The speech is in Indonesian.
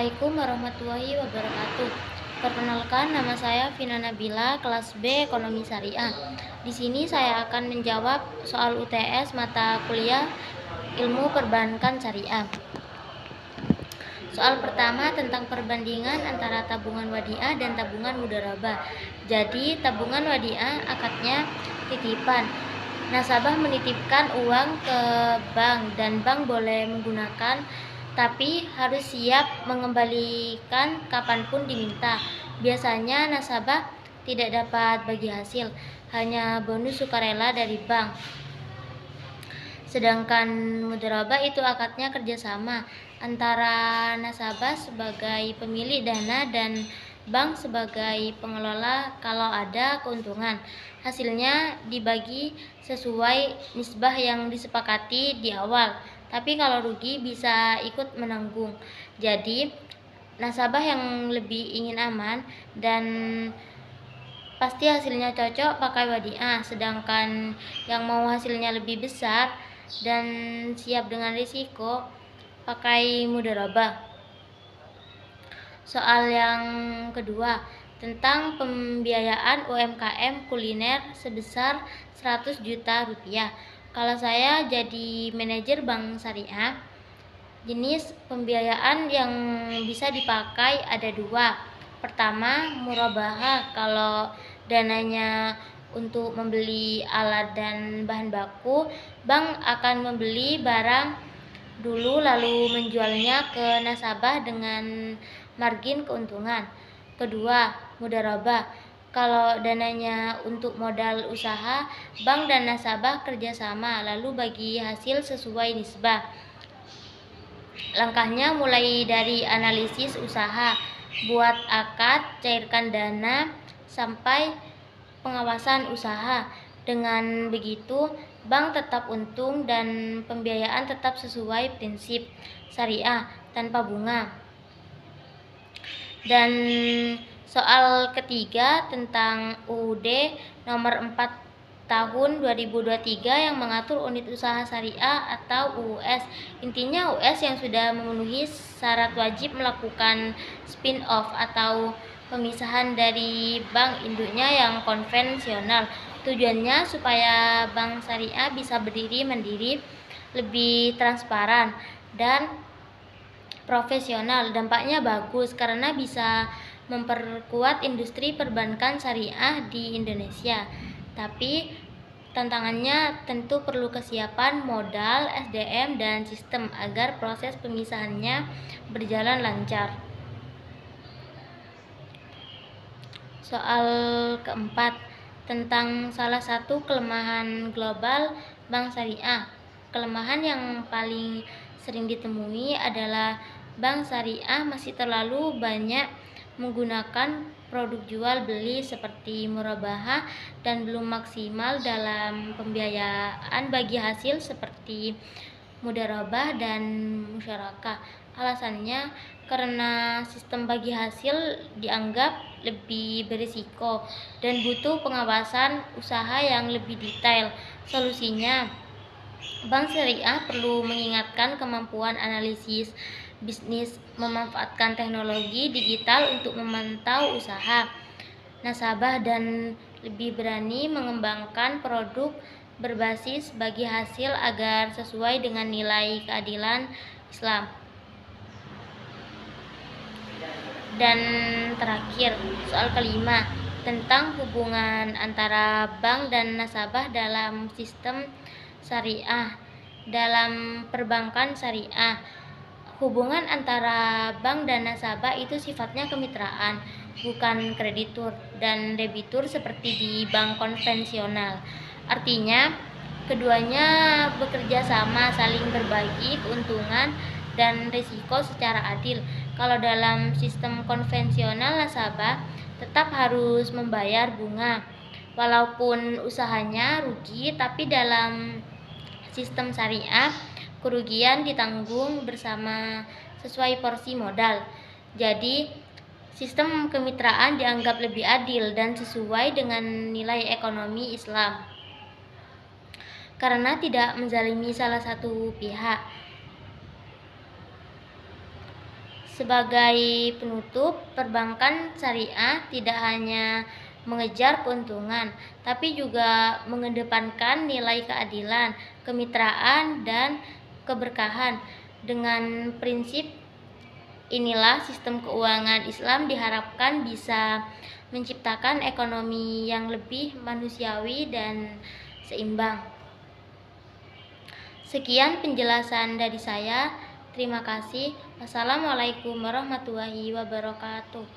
Assalamualaikum warahmatullahi wabarakatuh. Perkenalkan, nama saya Vina Nabila, kelas B Ekonomi Syariah. Di sini saya akan menjawab soal UTS mata kuliah Ilmu Perbankan Syariah. Soal pertama tentang perbandingan antara tabungan wadiah dan tabungan mudharabah. Jadi, tabungan wadiah akadnya titipan. Nasabah menitipkan uang ke bank dan bank boleh menggunakan, tapi harus siap mengembalikan kapanpun diminta. Biasanya nasabah tidak dapat bagi hasil, hanya bonus sukarela dari bank. Sedangkan mudharabah itu akadnya kerjasama antara nasabah sebagai pemilik dana dan bank sebagai pengelola. Kalau ada keuntungan, hasilnya dibagi sesuai nisbah yang disepakati di awal. Tapi kalau rugi bisa ikut menanggung. Jadi, nasabah yang lebih ingin aman dan pasti hasilnya cocok pakai wadiah, sedangkan yang mau hasilnya lebih besar dan siap dengan risiko pakai mudharabah. Soal yang kedua tentang pembiayaan UMKM kuliner sebesar 100 juta rupiah. Kalau saya jadi manajer bank syariah, jenis pembiayaan yang bisa dipakai ada dua. Pertama, murabahah. Kalau dananya untuk membeli alat dan bahan baku, bank akan membeli barang dulu lalu menjualnya ke nasabah dengan margin keuntungan. Kedua, mudharabah. Kalau dananya untuk modal usaha, bank dan nasabah kerjasama lalu bagi hasil sesuai nisbah. Langkahnya mulai dari analisis usaha, buat akad, cairkan dana, sampai pengawasan usaha. Dengan begitu, bank tetap untung dan pembiayaan tetap sesuai prinsip syariah tanpa bunga. Dan soal ketiga tentang UUD nomor 4 tahun 2023 yang mengatur unit usaha syariah atau UUS. Intinya UUS yang sudah memenuhi syarat wajib melakukan spin-off atau pemisahan dari bank induknya yang konvensional. Tujuannya supaya bank syariah bisa berdiri mandiri, lebih transparan dan profesional. Dampaknya bagus karena bisa memperkuat industri perbankan syariah di Indonesia. Tapi tantangannya tentu perlu kesiapan modal, SDM, dan sistem agar proses pemisahannya berjalan lancar. Soal keempat tentang salah satu kelemahan global bank syariah. Kelemahan yang paling sering ditemui adalah bank syariah masih terlalu banyak menggunakan produk jual beli seperti murabahah dan belum maksimal dalam pembiayaan bagi hasil seperti mudharabah dan musyarakah. Alasannya karena sistem bagi hasil dianggap lebih berisiko dan butuh pengawasan usaha yang lebih detail. Solusinya, bank syariah perlu mengingatkan kemampuan analisis bisnis, memanfaatkan teknologi digital untuk memantau usaha nasabah dan lebih berani mengembangkan produk berbasis bagi hasil agar sesuai dengan nilai keadilan Islam. Dan terakhir, soal kelima tentang hubungan antara bank dan nasabah dalam sistem syariah. Dalam perbankan syariah, hubungan antara bank dan nasabah itu sifatnya kemitraan, bukan kreditur dan debitur seperti di bank konvensional. Artinya, keduanya bekerja sama, saling berbagi keuntungan dan risiko secara adil. Kalau dalam sistem konvensional, nasabah tetap harus membayar bunga walaupun usahanya rugi, tapi dalam sistem syariah kerugian ditanggung bersama sesuai porsi modal. Jadi, sistem kemitraan dianggap lebih adil dan sesuai dengan nilai ekonomi Islam karena tidak menzalimi salah satu pihak. Sebagai penutup, perbankan syariah tidak hanya mengejar keuntungan, tapi juga mengedepankan nilai keadilan, kemitraan, dan keberkahan. Dengan prinsip inilah sistem keuangan Islam diharapkan bisa menciptakan ekonomi yang lebih manusiawi dan seimbang. Sekian penjelasan dari saya. Terima kasih. Wassalamualaikum warahmatullahi wabarakatuh.